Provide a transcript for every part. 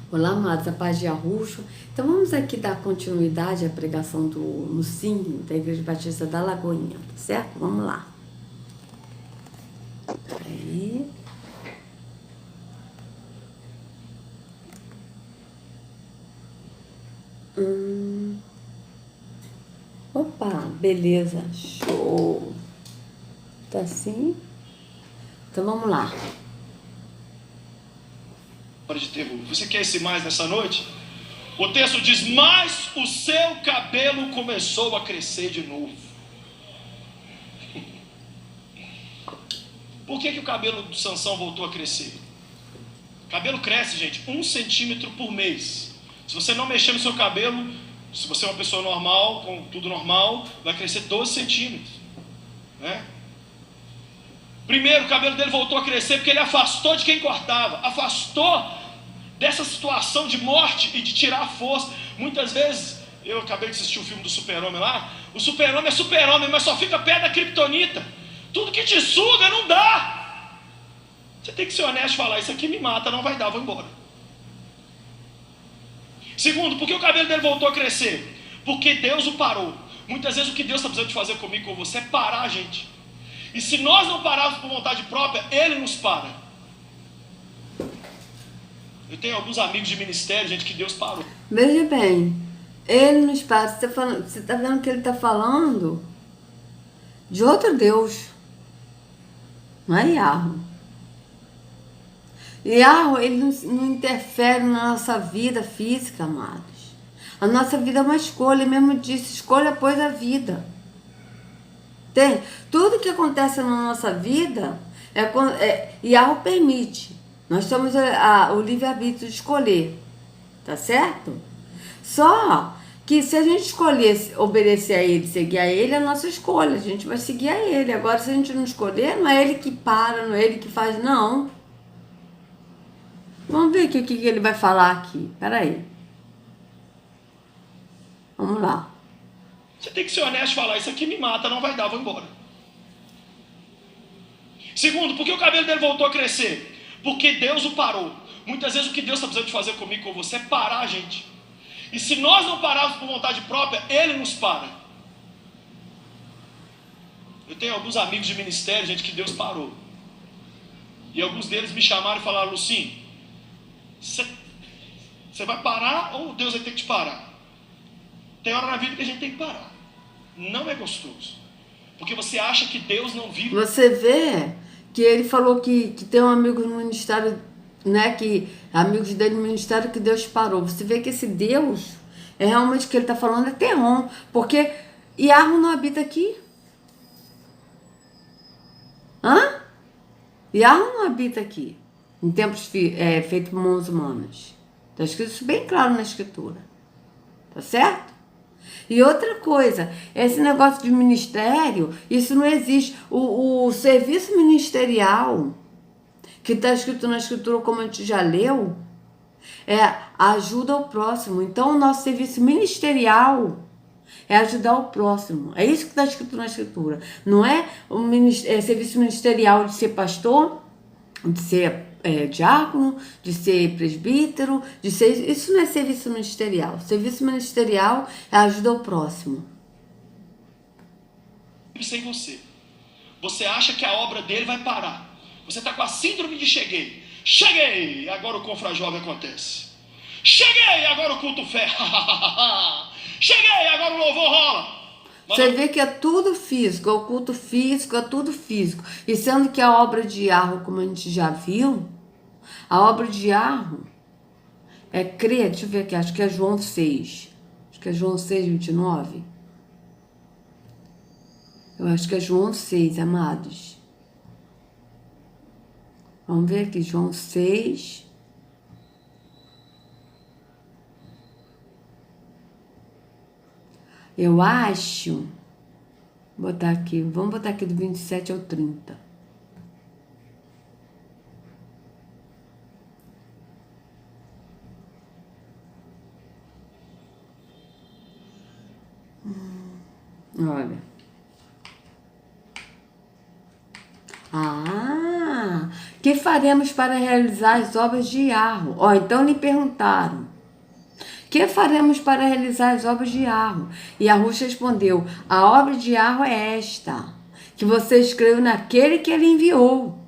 Olá, amados, a paz de Arruxo. Então vamos aqui dar continuidade à pregação do Lucinho, da Igreja Batista da Lagoinha, tá certo? Vamos lá. Aí. Opa, beleza, show. Tá assim? Então vamos lá. De terror. Você quer esse mais nessa noite? O texto diz: mas o seu cabelo começou a crescer de novo. Por que o cabelo do Sansão voltou a crescer? O cabelo cresce, gente, 1 centímetro por mês. Se você não mexer no seu cabelo, se você é uma pessoa normal, com tudo normal, vai crescer 12 centímetros, né? Primeiro, o cabelo dele voltou a crescer porque ele afastou de quem cortava, afastou dessa situação de morte e de tirar a força. Muitas vezes, eu acabei de assistir o filme do Super-Homem lá, o Super-Homem é Super-Homem, mas só fica perto da Kryptonita. Tudo que te suga não dá. Você tem que ser honesto e falar: isso aqui me mata, não vai dar, vou embora. Segundo, por que o cabelo dele voltou a crescer? Porque Deus o parou. Muitas vezes o que Deus está precisando de fazer comigo e com você é parar a gente. E se nós não pararmos por vontade própria, Ele nos para. Eu tenho alguns amigos de ministério, gente, que Deus parou. Veja bem, ele nos para. Você está vendo que ele está falando de outro Deus, não é Yahweh. Yahweh, ele não interfere na nossa vida física, amados. A nossa vida é uma escolha, ele mesmo disse: escolha, pois, a vida. Tem? Tudo que acontece na nossa vida, Yahweh permite. Nós temos o livre-arbítrio de escolher, tá certo? Só que se a gente escolher obedecer a ele, seguir a ele, é a nossa escolha, a gente vai seguir a ele. Agora, se a gente não escolher, não é ele que para, não é ele que faz, não. Vamos ver o que ele vai falar aqui. Peraí. Vamos lá. Você tem que ser honesto e falar: isso aqui me mata, não vai dar, vou embora. Segundo, por que o cabelo dele voltou a crescer? Porque Deus o parou. Muitas vezes o que Deus está precisando de fazer comigo e com você é parar a gente. E se nós não pararmos por vontade própria, Ele nos para. Eu tenho alguns amigos de ministério, gente, que Deus parou. E alguns deles me chamaram e falaram: Lucinho, você vai parar ou Deus vai ter que te parar? Tem hora na vida que a gente tem que parar. Não é gostoso. Porque você acha que Deus não vive. Você vê que ele falou que tem um amigo no ministério, né? Que amigos dele no ministério que Deus parou. Você vê que esse Deus, é realmente o que ele está falando é terror. Porque Yahweh não habita aqui. Hã? Yahweh não habita aqui. Em tempos feitos por mãos humanas. Está escrito isso bem claro na escritura. Tá certo? E outra coisa, esse negócio de ministério, isso não existe. O serviço ministerial, que está escrito na escritura, como a gente já leu, é ajuda ao próximo. Então, o nosso serviço ministerial é ajudar o próximo. É isso que está escrito na escritura. Não é o serviço ministerial de ser pastor, de ser diácono, de ser presbítero, de ser... Isso não é serviço ministerial. Serviço ministerial é ajuda ao próximo. Sem você. Você acha que a obra dele vai parar. Você está com a síndrome de cheguei. Cheguei! Agora o confrajovem acontece. Cheguei! Agora o culto fé. Cheguei! Agora o louvor rola. Você vê que é tudo físico, é o culto físico, é tudo físico. E sendo que a obra de Yahweh, como a gente já viu, a obra de Yahweh é crer, deixa eu ver aqui, acho que é João 6. Acho que é João 6, 29. Eu acho que é João 6, amados. Vamos ver aqui, João 6. Eu acho... Vamos botar aqui do 27 ao 30. Olha. Que faremos para realizar as obras de Yarro? Então lhe perguntaram: que faremos para realizar as obras de Yarro? E Yahushua respondeu: a obra de Yarro é esta, que vocês creem naquele que ele enviou.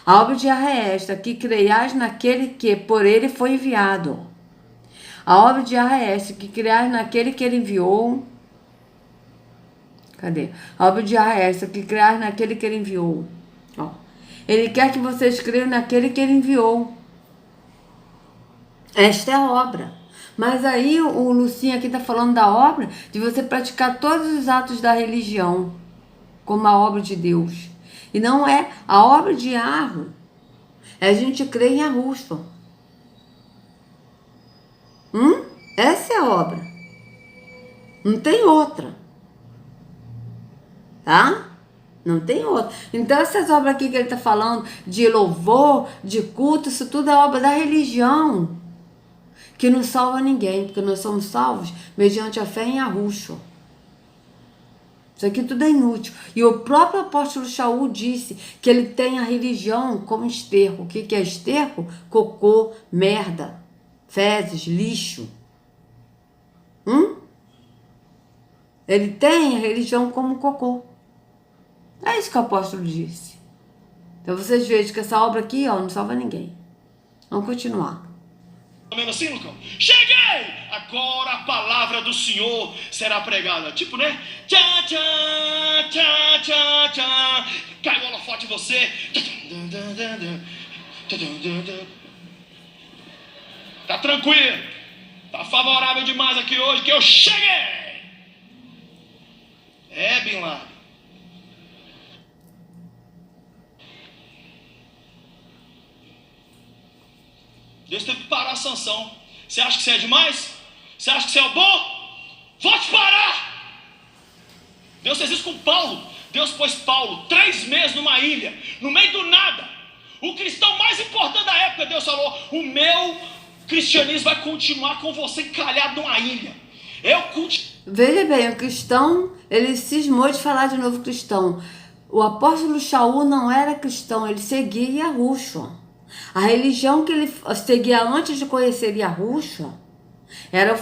A obra de Yarro é esta, que creiais naquele que por ele foi enviado. A obra de Yarro é esta, que creiais naquele que ele enviou. Cadê? A obra de Yarro é esta, que creiais naquele que ele enviou. Ele quer que vocês creiam naquele que ele enviou. Esta é a obra. Mas aí o Lucinho aqui está falando da obra de você praticar todos os atos da religião como a obra de Deus. E não é a obra de Yarro. É a gente crer em Yahushua. Essa é a obra. Não tem outra. Tá? Não tem outra. Então essas obras aqui que ele está falando de louvor, de culto, isso tudo é obra da religião. Que não salva ninguém, porque nós somos salvos mediante a fé em Yahushua. Isso aqui tudo é inútil. E o próprio apóstolo Shaul disse que ele tem a religião como esterco. O que é esterco? Cocô, merda, fezes, lixo. Ele tem a religião como cocô. É isso que o apóstolo disse. Então vocês vejam que essa obra aqui, não salva ninguém. Vamos continuar. Menos assim, Lucão? Cheguei! Agora a palavra do Senhor será pregada. Tipo, né? Tchá, tchá, tchá, tchá, tchá. Caiu o holofote em você. Tá tranquilo. Tá favorável demais aqui hoje que eu cheguei. Bin Laden. Deus teve que parar a Sansão. Você acha que você é demais? Você acha que você é o bom? Vou te parar! Deus fez isso com Paulo. Deus pôs Paulo 3 meses numa ilha, no meio do nada. O cristão mais importante da época, Deus falou: o meu cristianismo vai continuar com você encalhado numa ilha. Veja bem, o cristão, ele cismou de falar de novo cristão. O apóstolo Shaul não era cristão, ele seguia Yahushua. A religião que ele seguia antes de conhecer Yahushua era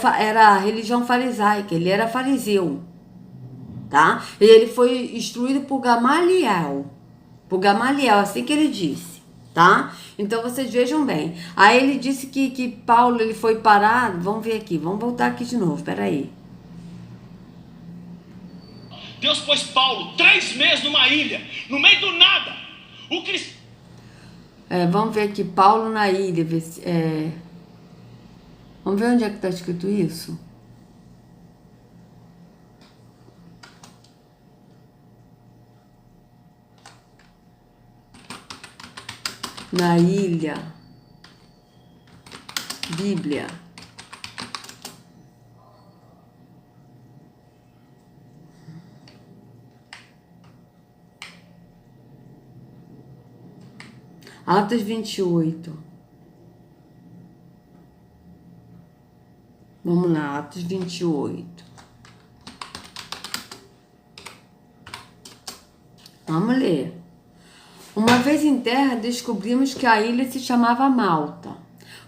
a religião farisaica, ele era fariseu, tá? E ele foi instruído por Gamaliel, assim que ele disse, tá? Então vocês vejam bem. Aí ele disse que Paulo ele foi parado, vamos ver aqui, vamos voltar aqui de novo, peraí. Deus pôs Paulo 3 meses numa ilha, no meio do nada. O cristão... Vamos ver aqui, Paulo na ilha. Vamos ver onde é que está escrito isso? Na ilha. Bíblia. Atos 28. Vamos lá, Atos 28. Vamos ler. Uma vez em terra, descobrimos que a ilha se chamava Malta.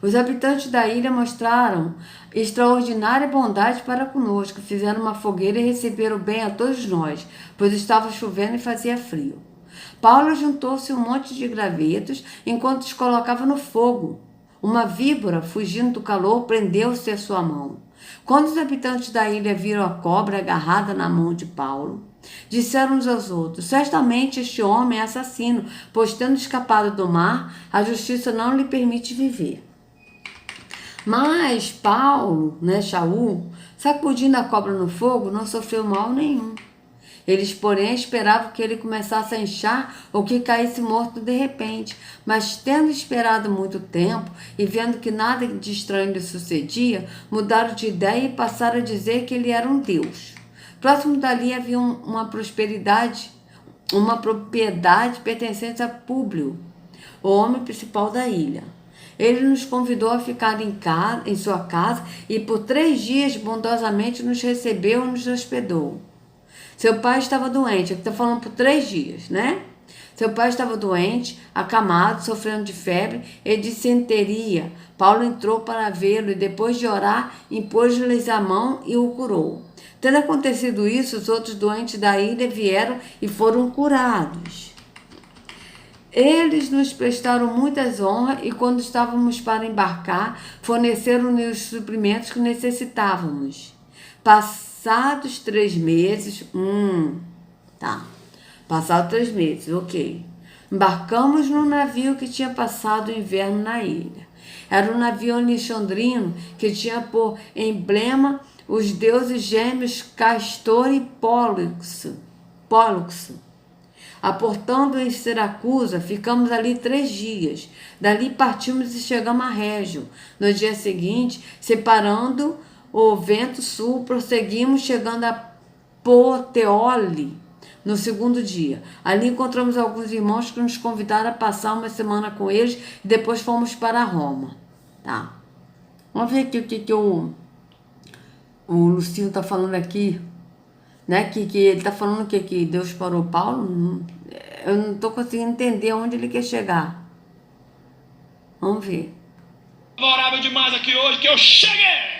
Os habitantes da ilha mostraram extraordinária bondade para conosco, fizeram uma fogueira e receberam bem a todos nós, pois estava chovendo e fazia frio. Paulo juntou-se um monte de gravetos enquanto os colocava no fogo. Uma víbora, fugindo do calor, prendeu-se à sua mão. Quando os habitantes da ilha viram a cobra agarrada na mão de Paulo, disseram uns aos outros: certamente este homem é assassino, pois tendo escapado do mar, a justiça não lhe permite viver. Mas Paulo, Shaul, sacudindo a cobra no fogo, não sofreu mal nenhum. Eles, porém, esperavam que ele começasse a inchar ou que caísse morto de repente. Mas, tendo esperado muito tempo e vendo que nada de estranho lhe sucedia, mudaram de ideia e passaram a dizer que ele era um deus. Próximo dali havia uma propriedade pertencente a Públio, o homem principal da ilha. Ele nos convidou a ficar em sua casa e por 3 dias bondosamente nos recebeu e nos hospedou. Seu pai estava doente, aqui está falando por 3 dias, né? Seu pai estava doente, acamado, sofrendo de febre e disenteria. Paulo entrou para vê-lo e, depois de orar, impôs-lhes a mão e o curou. Tendo acontecido isso, os outros doentes da ilha vieram e foram curados. Eles nos prestaram muitas honras e, quando estávamos para embarcar, forneceram-nos os suprimentos que necessitávamos. Passados 3 meses, Passados 3 meses, ok. Embarcamos num navio que tinha passado o inverno na ilha. Era um navio alexandrino que tinha por emblema os deuses gêmeos Castor e Pólux. Aportando em Siracusa, ficamos ali 3 dias. Dali partimos e chegamos a Régio. No dia seguinte, separando o vento sul, prosseguimos, chegando a Puteoli no segundo dia. Ali encontramos alguns irmãos que nos convidaram a passar uma semana com eles e depois fomos para Roma. Tá. Vamos ver aqui o que o Lucinho está falando aqui. Né? Que ele está falando que Deus parou Paulo. Eu não estou conseguindo entender onde ele quer chegar. Vamos ver. Favorável demais aqui hoje que eu cheguei.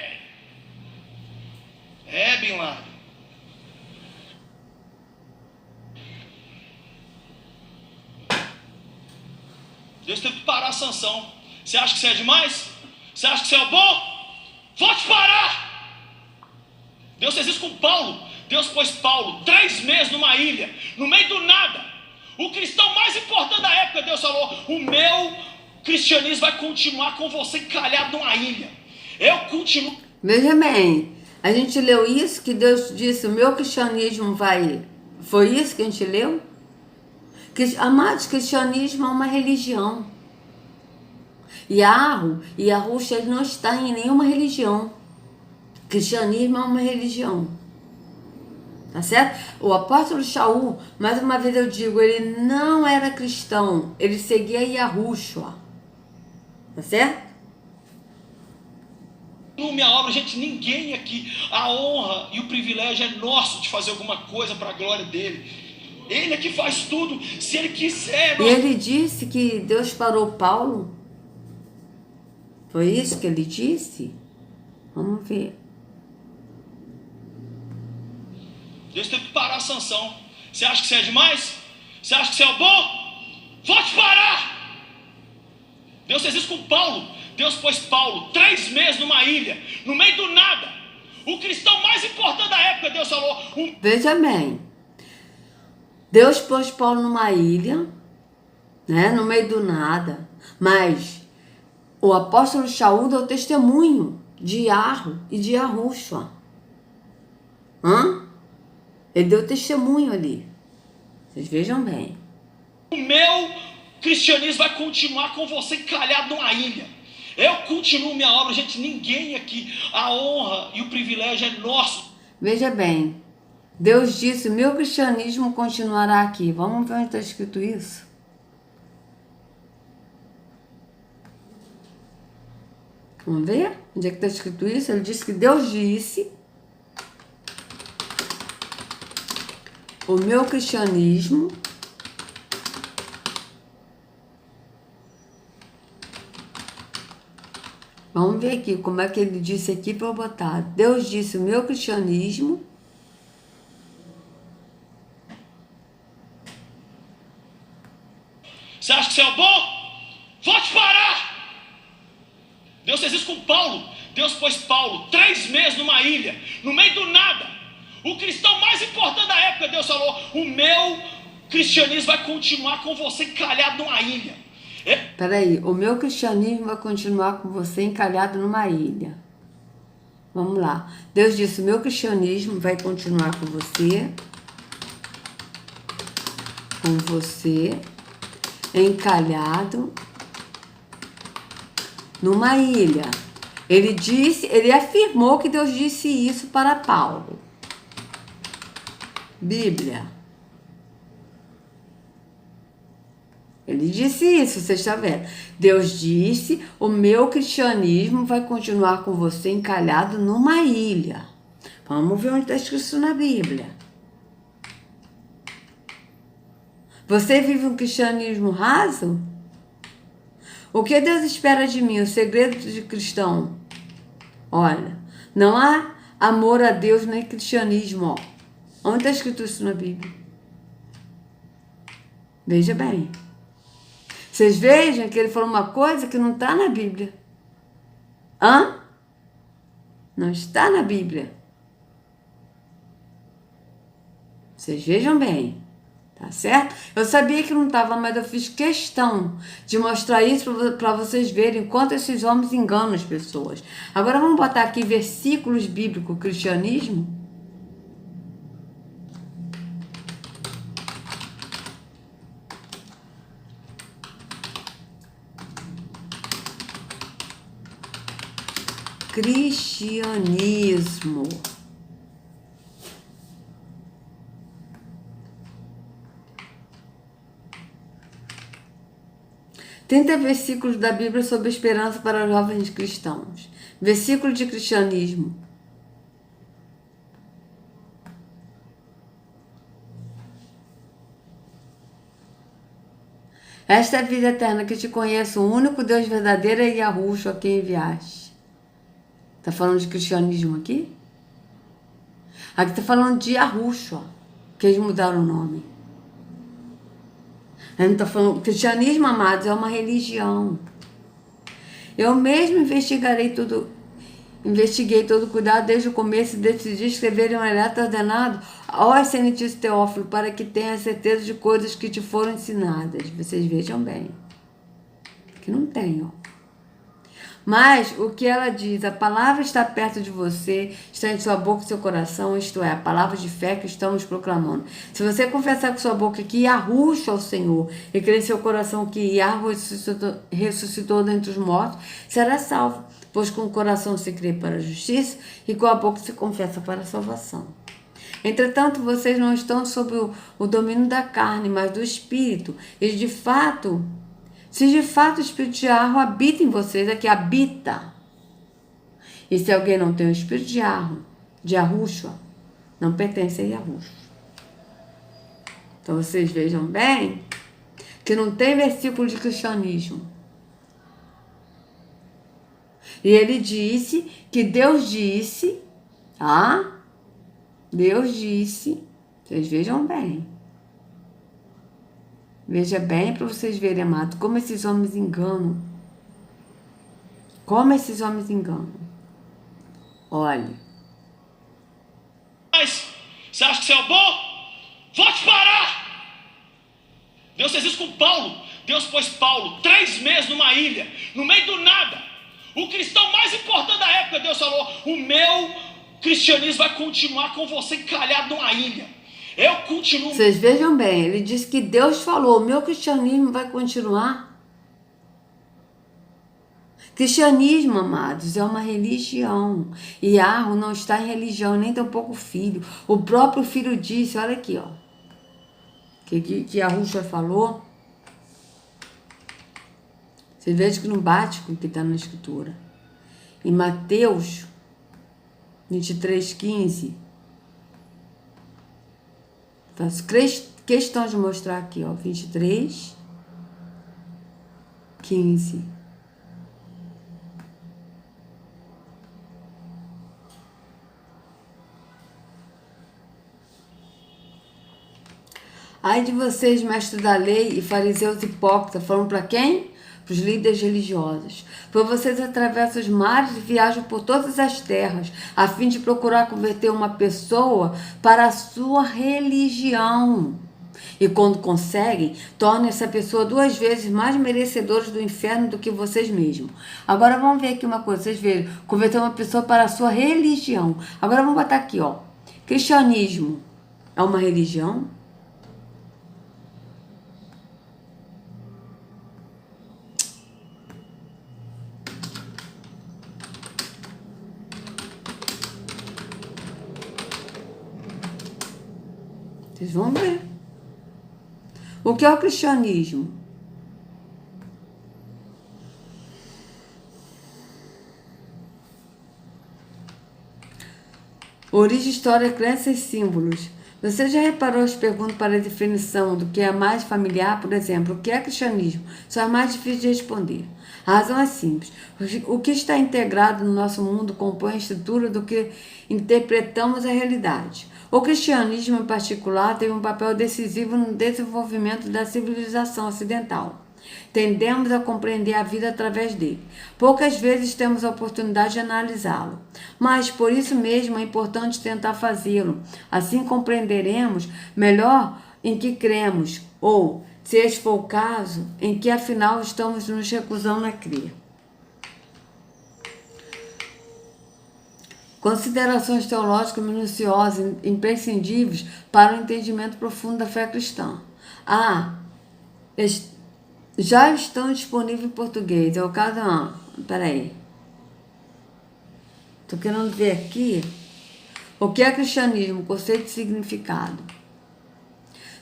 Bin Laden. Deus teve que parar a Sansão. Você acha que você é demais? Você acha que você é o bom? Vou te parar! Deus fez isso com Paulo. Deus pôs Paulo 3 meses numa ilha, no meio do nada. O cristão mais importante da época, Deus falou: o meu cristianismo vai continuar com você encalhado numa ilha. Eu continuo. Veja bem, a gente leu isso, que Deus disse: o meu cristianismo vai... Foi isso que a gente leu? Amados, cristianismo é uma religião. Yahushua, ele não está em nenhuma religião. Cristianismo é uma religião. Tá certo? O apóstolo Shaul, mais uma vez eu digo, ele não era cristão. Ele seguia Yahushua. Tá certo? Minha obra, gente, ninguém aqui. A honra e o privilégio é nosso de fazer alguma coisa para a glória dele. Ele é que faz tudo, se ele quiser. E ele disse que Deus parou Paulo? Foi isso que ele disse? Vamos ver. Deus teve que parar a Sansão. Você acha que você é demais? Você acha que você é o bom? Vou te parar! Deus fez isso com Paulo. Deus pôs Paulo 3 meses numa ilha, no meio do nada. O cristão mais importante da época, Deus falou... Veja bem. Deus pôs Paulo numa ilha, né, no meio do nada. Mas o apóstolo Shaul deu testemunho de Yarro e de Yahushua. Ele deu testemunho ali. Vocês vejam bem. O meu cristianismo vai continuar com você encalhado numa ilha. Eu continuo minha obra, gente, ninguém aqui. A honra e o privilégio é nosso. Veja bem. Deus disse: meu cristianismo continuará aqui. Vamos ver onde está escrito isso? Vamos ver? Onde é que está escrito isso? Ele disse que Deus disse: o meu cristianismo vamos ver aqui como é que ele disse aqui para eu botar. Deus disse: o meu cristianismo Você acha que você é o bom? Vou te parar! Deus fez isso com Paulo. Deus pôs Paulo 3 meses numa ilha, no meio do nada. O cristão mais importante da época, Deus falou: o meu cristianismo vai continuar com você encalhado numa ilha. Peraí, o meu cristianismo vai continuar com você encalhado numa ilha. Vamos lá. Deus disse: o meu cristianismo vai continuar com você encalhado numa ilha. Ele afirmou que Deus disse isso para Paulo. Bíblia. Ele disse isso, você está vendo? Deus disse: o meu cristianismo vai continuar com você encalhado numa ilha. Vamos ver onde está escrito isso na Bíblia. Você vive um cristianismo raso? O que Deus espera de mim? O segredo de cristão. Olha, não há amor a Deus nem cristianismo. Ó. Onde está escrito isso na Bíblia? Veja bem. Vocês vejam que ele falou uma coisa que não está na Bíblia. Hã? Não está na Bíblia. Vocês vejam bem. Tá certo? Eu sabia que não estava, mas eu fiz questão de mostrar isso para vocês verem quanto esses homens enganam as pessoas. Agora vamos botar aqui versículos bíblicos, cristianismo. Cristianismo. Tenta versículos da Bíblia sobre esperança para jovens cristãos. Versículo de cristianismo. Esta é a vida eterna, que te conheço, o único Deus verdadeiro e Yahushua a quem enviaste. Está falando de cristianismo aqui? Aqui está falando de Yahushua, que eles mudaram o nome. Eu não estou falando. Cristianismo, amados, é uma religião. Eu mesmo investiguei todo o cuidado desde o começo e decidi escrever um alerta ordenado ao excelentíssimo Teófilo para que tenha certeza de coisas que te foram ensinadas. Vocês vejam bem. Que não tem, ó. Mas o que ela diz, a palavra está perto de você, está em sua boca e seu coração, isto é, a palavra de fé que estamos proclamando. Se você confessar com sua boca que Yahushua é o Senhor e crer em seu coração que Yahushua ressuscitou dentre os mortos, será salvo, pois com o coração se crê para a justiça e com a boca se confessa para a salvação. Entretanto, vocês não estão sob o domínio da carne, mas do Espírito, e de fato... Se de fato o Espírito de Yahushua habita em vocês, é que habita. E se alguém não tem o Espírito de Yahushua, não pertence a Yahushua. Então vocês vejam bem que não tem versículo de cristianismo. E ele disse que Deus disse, Deus disse, vocês vejam bem. Veja bem para vocês verem, amado, como esses homens enganam. Como esses homens enganam. Olha. Mas, você acha que você é bom? Vou te parar! Deus fez isso com Paulo. Deus pôs Paulo 3 meses numa ilha, no meio do nada. O cristão mais importante da época, Deus falou, o meu cristianismo vai continuar com você encalhado numa ilha. Eu continuo. Vocês vejam bem, ele disse que Deus falou, o meu cristianismo vai continuar. Cristianismo, amados, é uma religião. E Yahushua não está em religião, nem tampouco filho. O próprio filho disse, olha aqui, ó. Que Yahushua falou. Vocês vejam que não bate com o que está na escritura. Em Mateus 23:15. Faço questão de mostrar aqui, ó, 23:15. Ai de vocês, mestres da lei e fariseus hipócritas, foram para quem? Para os líderes religiosos. Pois vocês atravessam os mares e viajam por todas as terras, a fim de procurar converter uma pessoa para a sua religião. E quando conseguem, tornam essa pessoa 2 vezes mais merecedora do inferno do que vocês mesmos. Agora vamos ver aqui uma coisa, vocês veem, converter uma pessoa para a sua religião. Agora vamos botar aqui, ó. Cristianismo é uma religião? Vocês vão ver. O que é o cristianismo? Origem, história, crenças e símbolos. Você já reparou as perguntas para a definição do que é mais familiar? Por exemplo, o que é cristianismo? São as mais difíceis de responder. A razão é simples. O que está integrado no nosso mundo compõe a estrutura do que interpretamos a realidade. O cristianismo, em particular, tem um papel decisivo no desenvolvimento da civilização ocidental. Tendemos a compreender a vida através dele. Poucas vezes temos a oportunidade de analisá-lo, mas por isso mesmo é importante tentar fazê-lo. Assim compreenderemos melhor em que cremos, ou, se esse for o caso, em que afinal estamos nos recusando a crer. Considerações teológicas minuciosas imprescindíveis para o entendimento profundo da fé cristã. Já estão disponíveis em português. É o caso. Peraí. Estou querendo ver aqui. O que é cristianismo? Conceito e significado.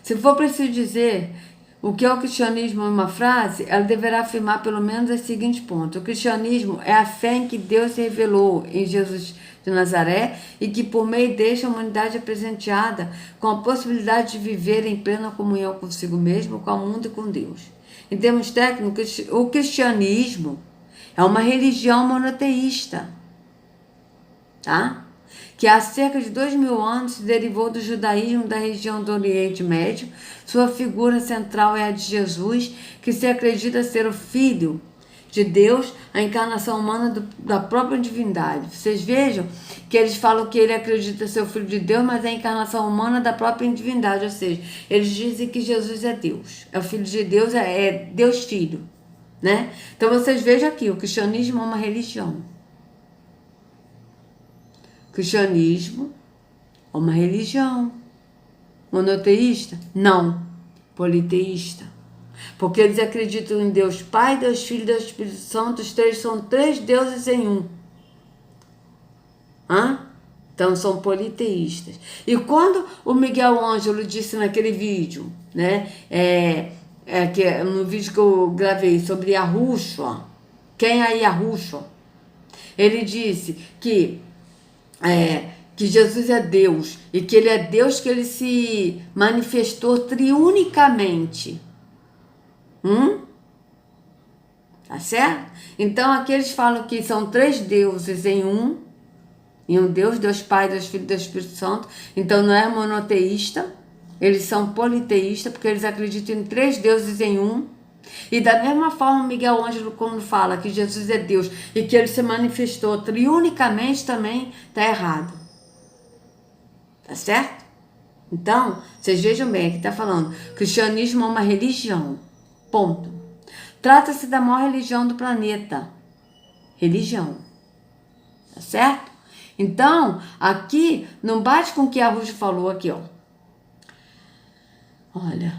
Se for preciso dizer o que é o cristianismo em uma frase, ela deverá afirmar pelo menos os seguintes pontos. O cristianismo é a fé em que Deus se revelou em Jesus de Nazaré e que por meio deste a humanidade é presenteada com a possibilidade de viver em plena comunhão consigo mesmo, com o mundo e com Deus. Em termos técnicos, o cristianismo é uma religião monoteísta, tá? Que há cerca de 2000 anos se derivou do judaísmo da região do Oriente Médio. Sua figura central é a de Jesus, que se acredita ser o Filho de Deus, a encarnação humana da própria divindade. Vocês vejam que eles falam que ele acredita ser o Filho de Deus, mas é a encarnação humana da própria divindade, ou seja, eles dizem que Jesus é Deus, é o Filho de Deus, é Deus Filho, né? Então vocês vejam aqui, o cristianismo é uma religião. O cristianismo é uma religião. Monoteísta? Não. Politeísta. Porque eles acreditam em Deus Pai, Deus Filho e Deus Espírito Santo. Os três são três deuses em um. Então são politeístas. E quando o Miguel Ângelo disse naquele vídeo, né? No vídeo que eu gravei sobre Yahushua, quem é Yahushua? Ele disse que Jesus é Deus e que ele é Deus, que ele se manifestou triunicamente. Tá certo? Então aqui eles falam que são três deuses em um Deus, Deus Pai, Deus Filho e Deus Espírito Santo. Então não é monoteísta, eles são politeístas, porque eles acreditam em três deuses em um. E da mesma forma Miguel Ângelo, quando fala que Jesus é Deus e que ele se manifestou triunicamente, também está errado. Tá certo? Então, vocês vejam bem, aqui está falando, cristianismo é uma religião. Ponto. Trata-se da maior religião do planeta. Religião. Tá certo? Então, aqui, não bate com o que a Ruth falou aqui, ó. Olha,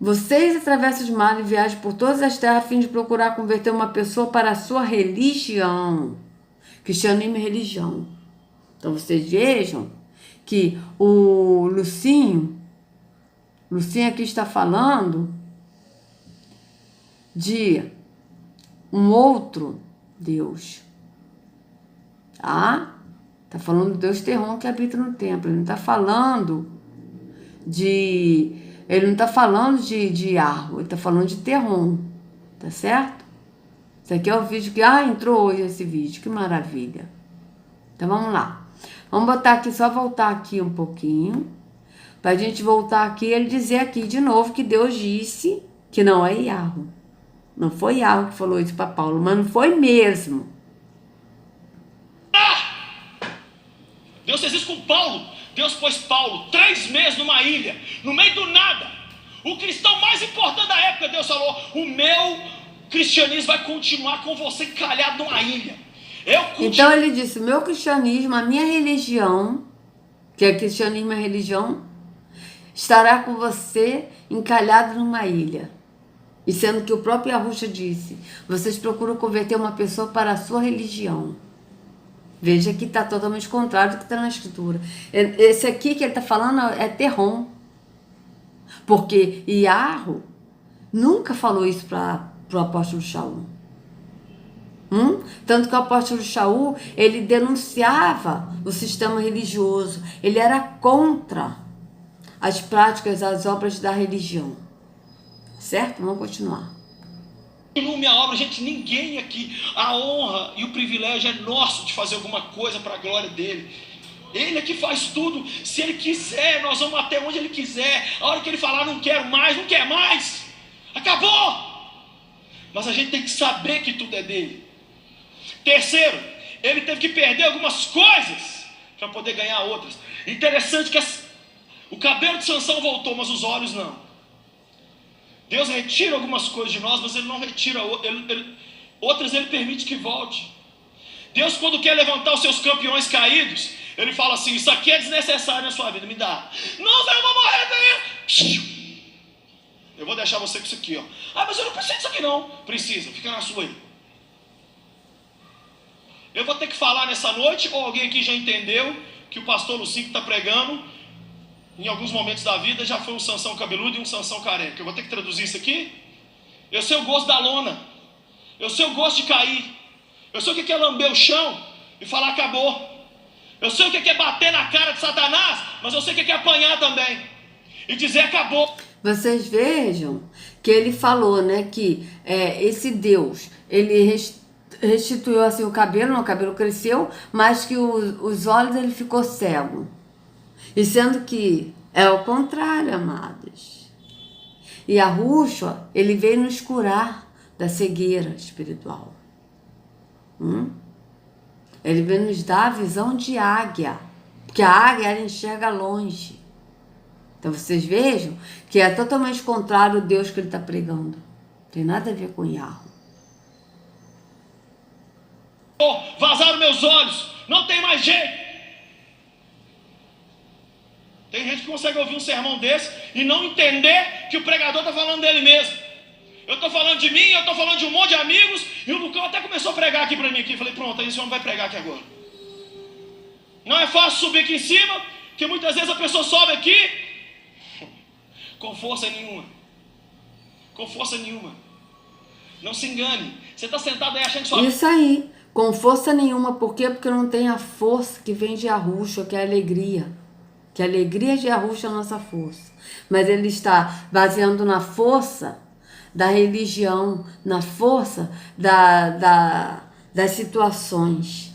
vocês atravessam os mares e viajam por todas as terras a fim de procurar converter uma pessoa para a sua religião. Cristianismo é religião. Então, vocês vejam que o Lucinho aqui está falando de um outro Deus, tá? Tá falando do Deus Terron que habita no templo. Ele não tá falando de Arro, ele tá falando de Terron, tá certo? Isso aqui é o vídeo que entrou hoje esse vídeo, que maravilha. Então vamos lá. Vamos botar aqui, só voltar aqui um pouquinho, pra gente voltar aqui e ele dizer aqui de novo que Deus disse que não é Yahweh. Não foi Yahweh que falou isso para Paulo, mas não foi mesmo. Deus fez isso com Paulo. Deus pôs Paulo 3 meses numa ilha, no meio do nada. O cristão mais importante da época, Deus falou: o meu cristianismo vai continuar com você encalhado numa ilha. Então ele disse: o meu cristianismo, a minha religião, que é cristianismo é religião, estará com você encalhado numa ilha. E sendo que o próprio Yahushua disse: vocês procuram converter uma pessoa para a sua religião. Veja que está totalmente contrário do que está na escritura. Esse aqui que ele está falando é Terron. Porque Yahweh nunca falou isso para o apóstolo Shaul. Tanto que o apóstolo Shaul, ele denunciava o sistema religioso. Ele era contra as práticas, as obras da religião. Certo? Vamos continuar. Continua minha obra, gente, ninguém aqui, a honra e o privilégio é nosso de fazer alguma coisa para a glória dele. Ele é que faz tudo. Se ele quiser, nós vamos até onde ele quiser. A hora que ele falar não quero mais, não quer mais, acabou. Mas a gente tem que saber que tudo é dele. Terceiro, ele teve que perder algumas coisas para poder ganhar outras. Interessante que o cabelo de Sansão voltou, mas os olhos não. Deus retira algumas coisas de nós, mas ele não retira outras, ele permite que volte. Deus, quando quer levantar os seus campeões caídos, ele fala assim: isso aqui é desnecessário na sua vida, me dá. Não, eu vou morrer daí. Eu vou deixar você com isso aqui, ó. Ah, mas eu não preciso disso aqui não. Precisa, fica na sua aí. Eu vou ter que falar nessa noite, ou alguém aqui já entendeu que o pastor Lucinho que está pregando, em alguns momentos da vida, já foi um Sansão cabeludo e um Sansão careca. Eu vou ter que traduzir isso aqui. Eu sei o gosto da lona. Eu sei o gosto de cair. Eu sei o que é lamber o chão e falar acabou. Eu sei o que é bater na cara de Satanás, mas eu sei o que é apanhar também e dizer acabou. Vocês vejam que ele falou, né, que esse Deus, ele restituiu assim o cabelo cresceu, mas que os olhos ele ficou cego. E sendo que é o contrário, amados. E a Yahushua, ele veio nos curar da cegueira espiritual. Ele veio nos dar a visão de águia, porque a águia ela enxerga longe. Então vocês vejam que é totalmente contrário ao Deus que ele está pregando. Não tem nada a ver com Yahweh. Vazaram meus olhos, não tem mais jeito. Tem gente que consegue ouvir um sermão desse e não entender que o pregador está falando dele mesmo. Eu estou falando de mim, eu estou falando de um monte de amigos, e o Lucão até começou a pregar aqui para mim. Aqui. Falei, pronto, aí esse homem vai pregar aqui agora. Não é fácil subir aqui em cima, porque muitas vezes a pessoa sobe aqui com força nenhuma. Com força nenhuma. Não se engane. Você está sentado aí achando que só... Isso aí, com força nenhuma. Por quê? Porque não tem a força que vem de Yahushua, que é a alegria. Que a alegria de Yahushua é a nossa força. Mas ele está baseando na força da religião, na força das situações.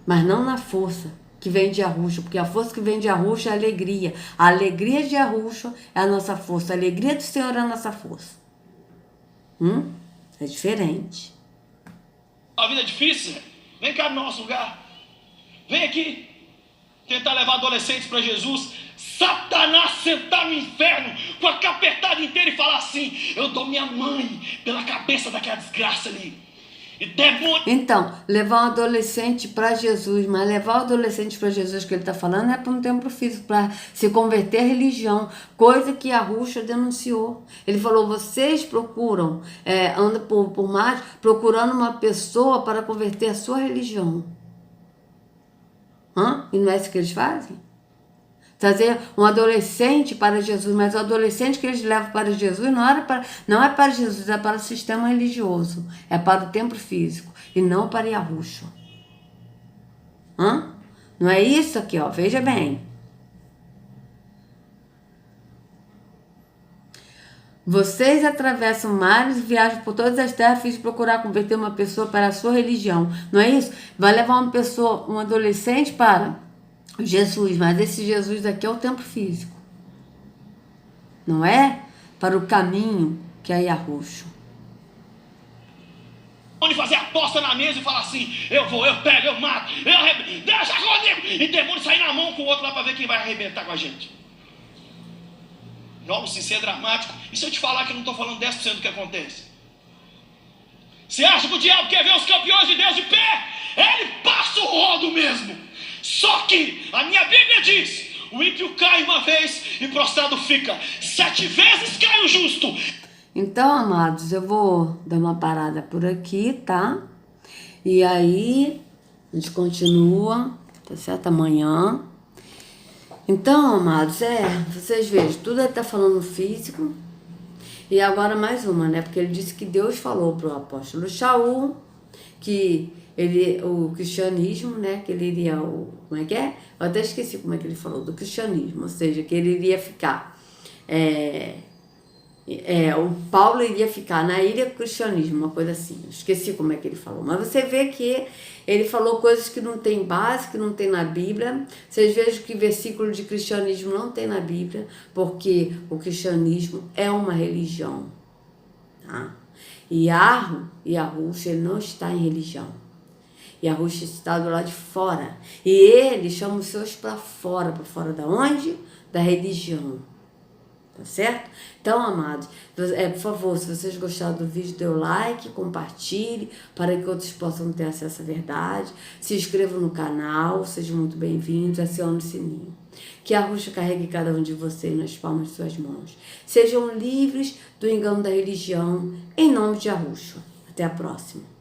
Mas não na força que vem de Yahushua, porque a força que vem de Yahushua é a alegria. A alegria de Yahushua é a nossa força. A alegria do Senhor é a nossa força. É diferente. A vida é difícil? Vem cá no nosso lugar. Vem aqui. Tentar levar adolescentes para Jesus. Satanás sentar no inferno com a capetada inteira e falar assim: eu dou minha mãe pela cabeça daquela desgraça ali. E demônio. Então, levar um adolescente para Jesus, mas levar o adolescente para Jesus que ele está falando é para um templo físico, para se converter à religião, coisa que Yahushua denunciou. Ele falou: vocês procuram, andam por mais, procurando uma pessoa para converter a sua religião. E não é isso que eles fazem? Trazer um adolescente para Jesus, mas o adolescente que eles levam para Jesus não é para Jesus, é para o sistema religioso, é para o templo físico e não para Yahushua. Não é isso aqui, ó, veja bem. Vocês atravessam mares e viajam por todas as terras, fiz procurar converter uma pessoa para a sua religião. Não é isso? Vai levar uma pessoa, um adolescente para Jesus, mas esse Jesus aqui é o templo físico. Não é para o caminho que é Yahushua. Onde fazer aposta na mesa e falar assim: eu vou, eu pego, eu mato, eu arrebento, deixa comigo. E demônio sair na mão com o outro lá para ver quem vai arrebentar com a gente. Vamos sim ser dramático. E se eu te falar que eu não estou falando 10% do que acontece? Você acha que o diabo quer ver os campeões de Deus de pé? Ele passa o rodo mesmo. Só que a minha Bíblia diz: o ímpio cai uma vez e prostrado fica. 7 vezes cai o justo. Então, amados, eu vou dar uma parada por aqui, tá? E aí, a gente continua, tá certo? Amanhã. Então, amados, vocês vejam, tudo ele tá falando físico. E agora mais uma, né? Porque ele disse que Deus falou pro apóstolo Shaul que o cristianismo, né, que ele iria, como é que é? Eu até esqueci como é que ele falou, do cristianismo, ou seja, que ele iria ficar, o Paulo iria ficar na ilha do cristianismo, uma coisa assim, eu esqueci como é que ele falou, mas você vê que ele falou coisas que não tem base, que não tem na Bíblia. Vocês vejam que versículo de cristianismo não tem na Bíblia, porque o cristianismo é uma religião, tá? E Yahushua, ele não está em religião. Yahushua está do lado de fora. E ele chama os seus para fora da onde? Da religião. Tá certo? Então, amados, por favor, se vocês gostaram do vídeo, dê o like, compartilhe, para que outros possam ter acesso à verdade. Se inscrevam no canal, sejam muito bem-vindos, acione o sininho. Que Yahushua carregue cada um de vocês nas palmas de suas mãos. Sejam livres do engano da religião, em nome de Yahushua. Até a próxima.